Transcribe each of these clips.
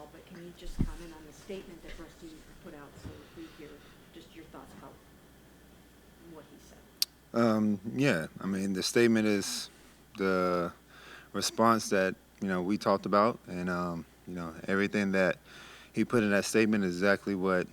all, but can you just comment on the statement that Rusty put out so we hear just your thoughts about what he said? Yeah, I mean, the statement is the response that, we talked about. And, everything that he put in that statement is exactly what,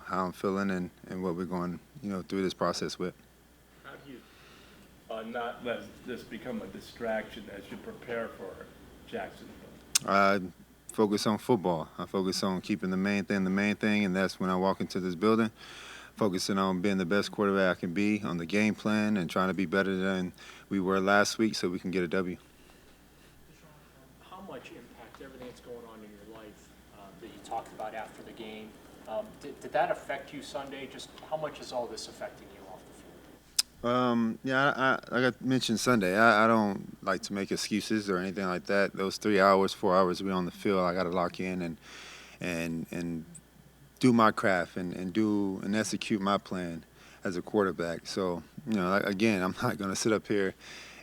how I'm feeling and what we're going, through this process with. How do you not let this become a distraction as you prepare for Jacksonville? I focus on football. I focus on keeping the main thing, and that's when I walk into this building, focusing on being the best quarterback I can be on the game plan and trying to be better than we were last week so we can get a W. How much impact everything that's going on in your life that you talked about after the game, did that affect you Sunday? Just how much is all this affecting you off the field? Yeah, like I mentioned Sunday, I don't like to make excuses or anything like that. Those 3 hours, 4 hours we on the field, I got to lock in and do my craft and execute my plan as a quarterback. So, again, I'm not going to sit up here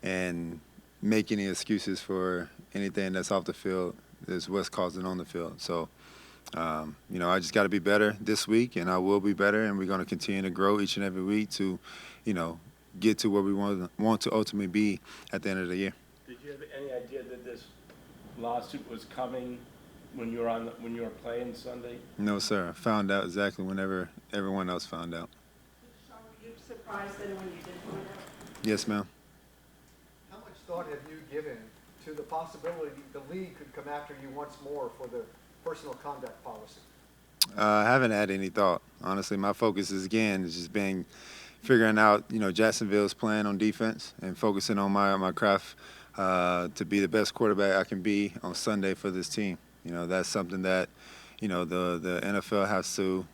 and make any excuses for anything that's off the field is what's causing on the field. So, I just got to be better this week, and I will be better, and we're going to continue to grow each and every week to, get to where we want to ultimately be at the end of the year. Did you have any idea that this lawsuit was coming when you were playing Sunday? No, sir. I found out exactly whenever everyone else found out. Sean, were you surprised then when you did find out? Yes, ma'am. How much thought have you given to the possibility the league could come after you once more for the personal conduct policy? I haven't had any thought. Honestly, my focus is just figuring out, Jacksonville's plan on defense and focusing on my craft to be the best quarterback I can be on Sunday for this team. That's something that, the NFL has to,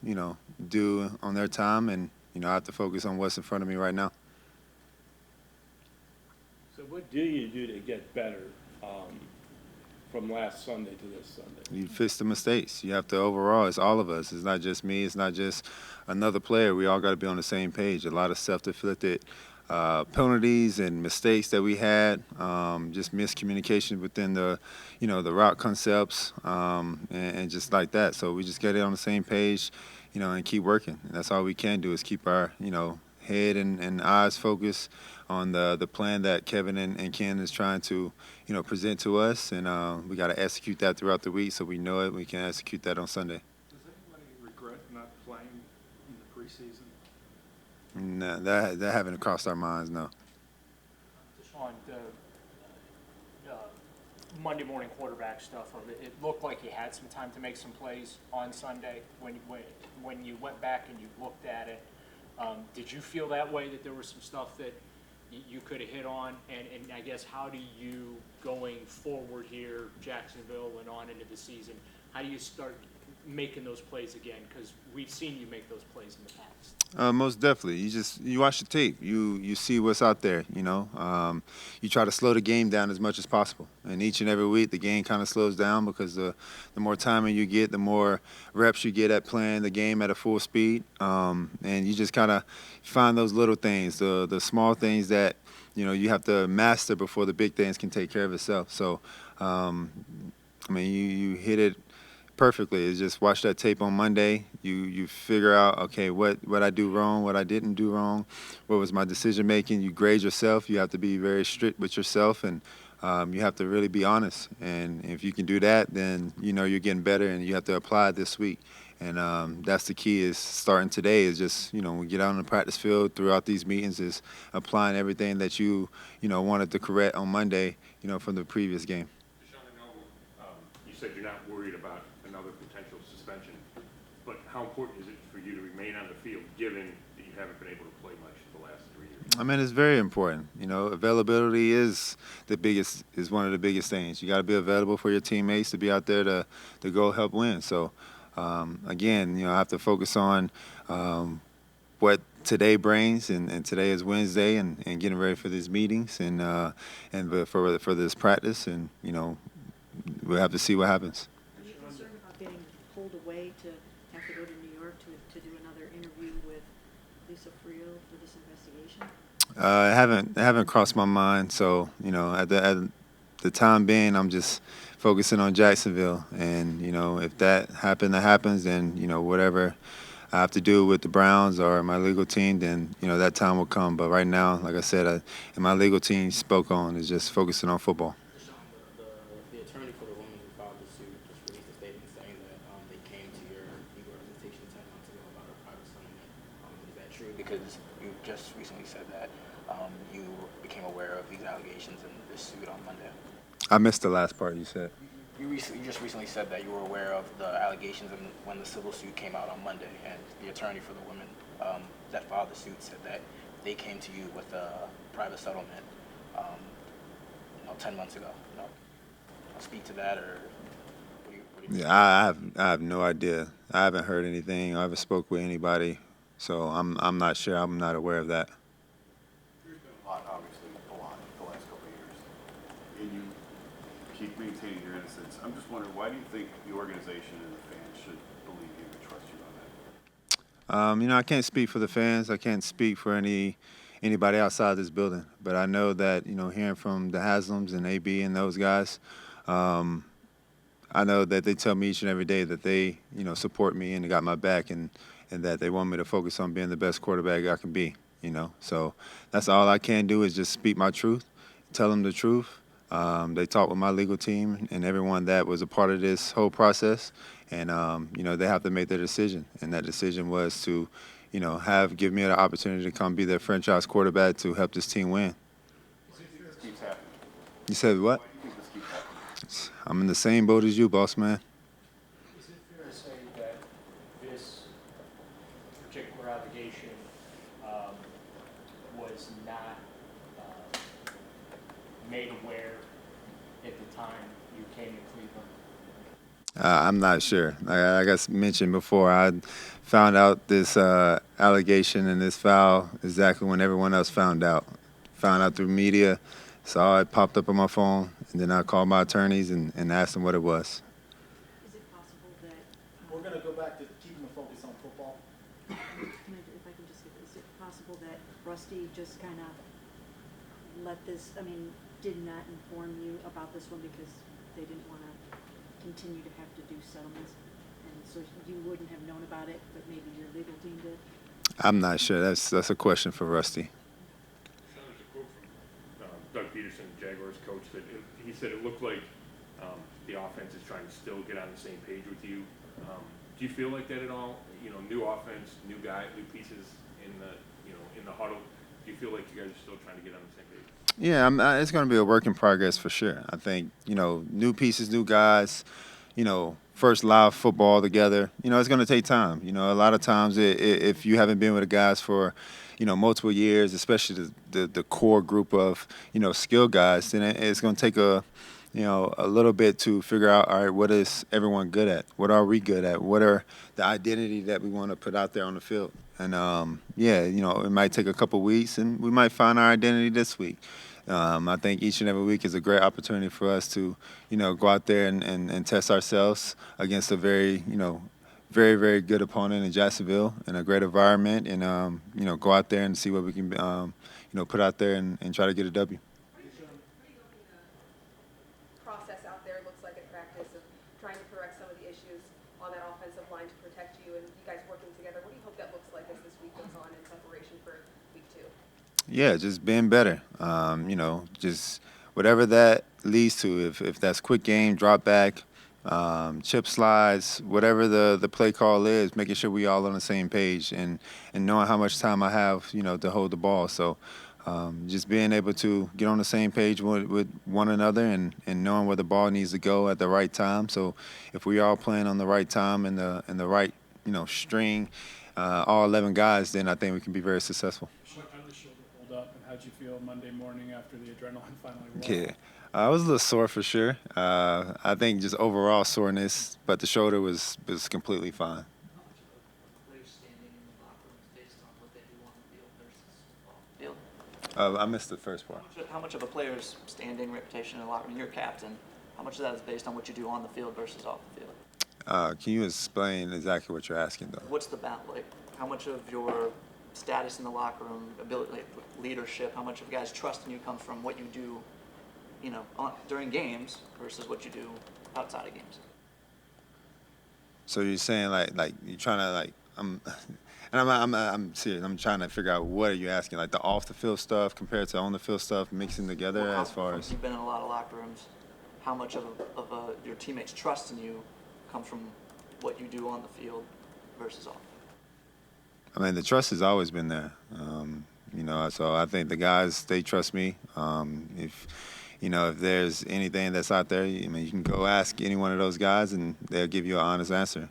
do on their time, and, I have to focus on what's in front of me right now. So what do you do to get better from last Sunday to this Sunday? You fix the mistakes. You have to overall. It's all of us. It's not just me. It's not just another player. We all got to be on the same page. A lot of self-inflicted penalties and mistakes that we had, just miscommunication within the route concepts, and just like that. So we just get it on the same page, and keep working. And that's all we can do is keep our, head and eyes focused on the plan that Kevin and Ken is trying to, present to us. And we got to execute that throughout the week so we know it. We can execute that on Sunday. Does anybody regret not playing in the preseason? No, that haven't crossed our minds, no. Deshaun, the Monday morning quarterback stuff of it, it looked like you had some time to make some plays on Sunday when you went back and you looked at it. Did you feel that way, that there was some stuff that you could have hit on? And I guess how do you, going forward here, Jacksonville and on into the season, how do you start making those plays again? Because we've seen you make those plays in the past. Most definitely. You watch the tape. You see what's out there. You try to slow the game down as much as possible. And each and every week, the game kind of slows down because the more timing you get, the more reps you get at playing the game at a full speed. And you just kind of find those little things, the small things that you have to master before the big things can take care of itself. So, you hit it perfectly. Is just watch that tape on Monday. You figure out, okay, what I do wrong, what I didn't do wrong, what was my decision making. You grade yourself. You have to be very strict with yourself, and you have to really be honest. And if you can do that, then you're getting better, and you have to apply it this week. And that's the key, is starting today is just, when we get out on the practice field throughout these meetings, is applying everything that you wanted to correct on Monday, from the previous game. Deshaun, I know you said you're not worried about another potential suspension, but how important is it for you to remain on the field given that you haven't been able to play much the last 3 years? It's very important. Availability is one of the biggest things. You got to be available for your teammates to be out there to go help win. So, again, I have to focus on what today brings, and today is Wednesday, and getting ready for these meetings and for this practice, and we'll have to see what happens. Are you concerned about getting pulled away to have to go to New York to do another interview with Lisa Frio for this investigation? It haven't crossed my mind. So at the time being, I'm just focusing on Jacksonville. And, you know, if that happens, then, you know, whatever I have to do with the Browns or my legal team, then, you know, that time will come. But right now, like I said, and my legal team spoke on is just focusing on football. Deshaun, the attorney for the woman who filed the suit just released a statement saying that they came to your legal representation 10 months ago about a private settlement. Is that true? Because you just recently said that you became aware of these allegations and this suit on Monday. I missed the last part you said. You just recently said that you were aware of the allegations and when the civil suit came out on Monday, and the attorney for the woman that filed the suit said that they came to you with a private settlement 10 months ago. You know, speak to that, or what do you Yeah, I have no idea. I haven't heard anything. I haven't spoke with anybody, so I'm not sure. I'm not aware of that. There's been a lot, obviously, the last couple of years, and you keep maintaining your innocence. I'm just wondering, why do you think the organization and the fans should believe you and trust you on that? You know, I can't speak for the fans. I can't speak for anybody outside this building. But I know that, you know, hearing from the Haslams and AB and those guys, I know that they tell me each and every day that they, you know, support me and they got my back, and that they want me to focus on being the best quarterback I can be, you know. So that's all I can do is just speak my truth, tell them the truth. They talked with my legal team and everyone that was a part of this whole process, and you know, they have to make their decision, and that decision was to, you know, give me an opportunity to come be their franchise quarterback to help this team win. This keeps happening. You said what? Why do you think this keeps happening? I'm in the same boat as you, boss man. Is it fair to say that this particular allegation was not made aware at the time you came to Cleveland? I'm not sure. Like I mentioned before, I found out this allegation and this foul exactly when everyone else found out. Found out through media, saw it popped up on my phone, and then I called my attorneys and asked them what it was. Is it possible that, We're going to go back to keeping the focus on football. if I can just get this, is it possible that Rusty just kind of did not inform you about this one because they didn't want to continue to have to do settlements? And so you wouldn't have known about it, but maybe your legal team did? I'm not sure. That's a question for Rusty. So there's a quote from Doug Peterson, Jaguars coach, that he said it looked like the offense is trying to still get on the same page with you. Do you feel like that at all? You know, new offense, new guy, new pieces in the huddle. Do you feel like you guys are still trying to get on the same page? Yeah, it's going to be a work in progress for sure. I think, you know, new pieces, new guys, you know, first live football together, you know, it's going to take time. You know, a lot of times if you haven't been with the guys for, you know, multiple years, especially the core group of, you know, skilled guys, then it's going to take a little bit to figure out, all right, what is everyone good at? What are we good at? What are the identity that we want to put out there on the field? And, yeah, you know, it might take a couple weeks, and we might find our identity this week. I think each and every week is a great opportunity for us to, you know, go out there and test ourselves against a very, you know, very, very good opponent in Jacksonville in a great environment, and, you know, go out there and see what we can, you know, put out there and try to get a W. Process out there looks like in practice of trying to correct some of the issues on that offensive line to protect you, and you guys working together. What do you hope that looks like as this week goes on in preparation for week 2? Yeah, just being better. You know, just whatever that leads to. If that's quick game, drop back, chip slides, whatever the play call is, making sure we all on the same page and knowing how much time I have, you know, to hold the ball. So just being able to get on the same page with one another and knowing where the ball needs to go at the right time. So if we all playing on the right time and the right, you know, string, all 11 guys, then I think we can be very successful. How did the shoulder hold up, and how'd you feel Monday morning after the adrenaline finally rolled? Yeah, I was a little sore for sure. I think just overall soreness, but the shoulder was completely fine. How much of a players standing in the locker room is based on what they do on the field versus off the field? I missed the first part. How much of a player's standing reputation in the locker room, you're captain, how much of that is based on what you do on the field versus off the field? Can you explain exactly what you're asking, though? What's the balance? Like, how much of your status in the locker room, ability, like, leadership, how much of guys trusting you comes from what you do during games versus what you do outside of games. So you're saying like you're trying to like and I'm serious. I'm trying to figure out what are you asking, like the off the field stuff compared to on the field stuff, mixing together Well, as far as. you've been in a lot of locker rooms. How much of your teammates' trust in you comes from what you do on the field versus off? I mean, the trust has always been there. So I think the guys, they trust me. If there's anything that's out there, I mean, you can go ask any one of those guys and they'll give you an honest answer,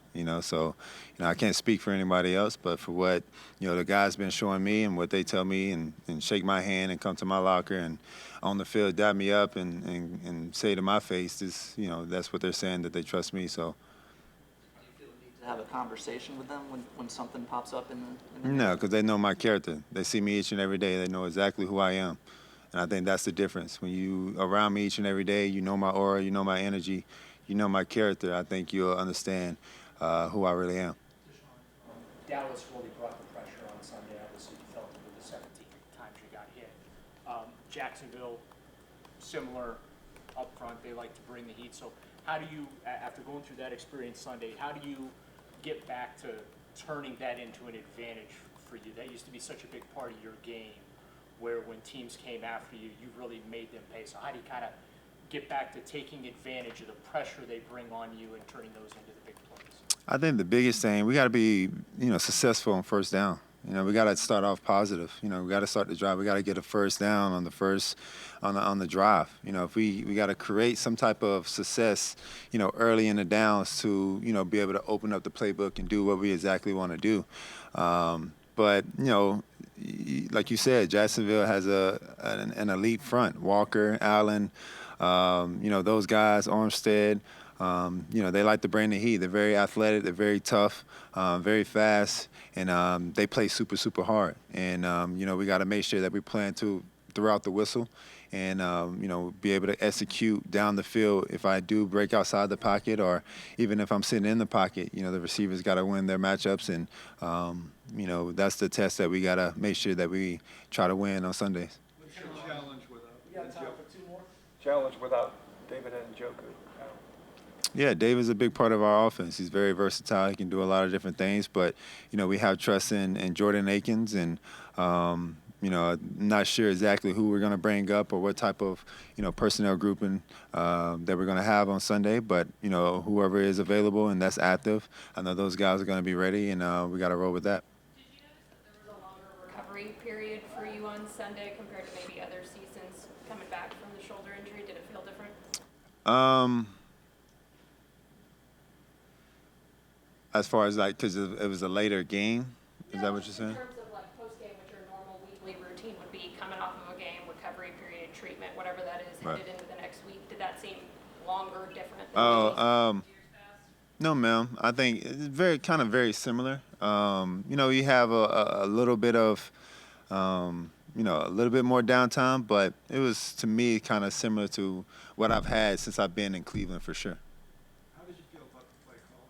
I can't speak for anybody else, but for what, the guys been showing me and what they tell me and shake my hand and come to my locker and on the field dab me up and say to my face, that's what they're saying, that they trust me, so. Do you feel the need to have a conversation with them when something pops up in the No, because they know my character. They see me each and every day. They know exactly who I am. And I think that's the difference. When you around me each and every day, you know my aura, you know my energy, you know my character, I think you'll understand who I really am. Dallas really brought the pressure on Sunday. Obviously, you felt it with the 17 times you got hit. Jacksonville, similar up front. They like to bring the heat. So how do you, after going through that experience Sunday, how do you get back to turning that into an advantage for you? That used to be such a big part of your game, where when teams came after you, you really made them pay. So how do you kind of get back to taking advantage of the pressure they bring on you and turning those into the big plays? I think the biggest thing, we got to be, successful on first down. We got to start off positive. We got to start the drive. We got to get a first down on the drive. If we got to create some type of success, early in the downs to, be able to open up the playbook and do what we exactly want to do. But, like you said, Jacksonville has an elite front. Walker, Allen, those guys, Armstead, they like to bring the heat. They're very athletic. They're very tough, very fast, and they play super, super hard. And, we got to make sure that we're playing throughout the whistle and, be able to execute down the field if I do break outside the pocket or even if I'm sitting in the pocket. The receivers got to win their matchups, and, that's the test that we got to make sure that we try to win on Sundays. What's your challenge without? You got time for two more? Challenge without David and Njoku. Yeah, David's a big part of our offense. He's very versatile. He can do a lot of different things, but, we have trust in Jordan Akins, and, not sure exactly who we're going to bring up or what type of, personnel grouping that we're going to have on Sunday, but, whoever is available and that's active, I know those guys are going to be ready, and we got to roll with that. Did you notice that there was a longer recovery period for you on Sunday compared to maybe other seasons coming back from the shoulder injury? Did it feel different? As far as because it was a later game, is that what you're saying? In terms of post-game, what your normal weekly routine would be, coming off of a game, recovery period, treatment, whatever that is, Right. headed into the next week, did that seem longer, different than years past? No, ma'am. I think it's very similar. You have a little bit of, a little bit more downtime, but it was, to me, kind of similar to what I've had since I've been in Cleveland, for sure. How did you feel about the play call?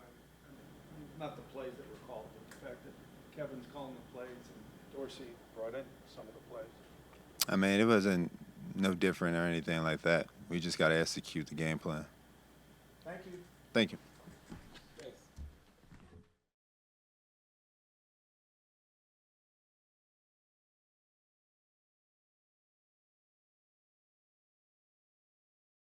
Not the plays that were called, but the fact that Kevin's calling the plays and Dorsey brought in some of the plays. I mean, it wasn't no different or anything like that. We just got to execute the game plan. Thank you. Thank you.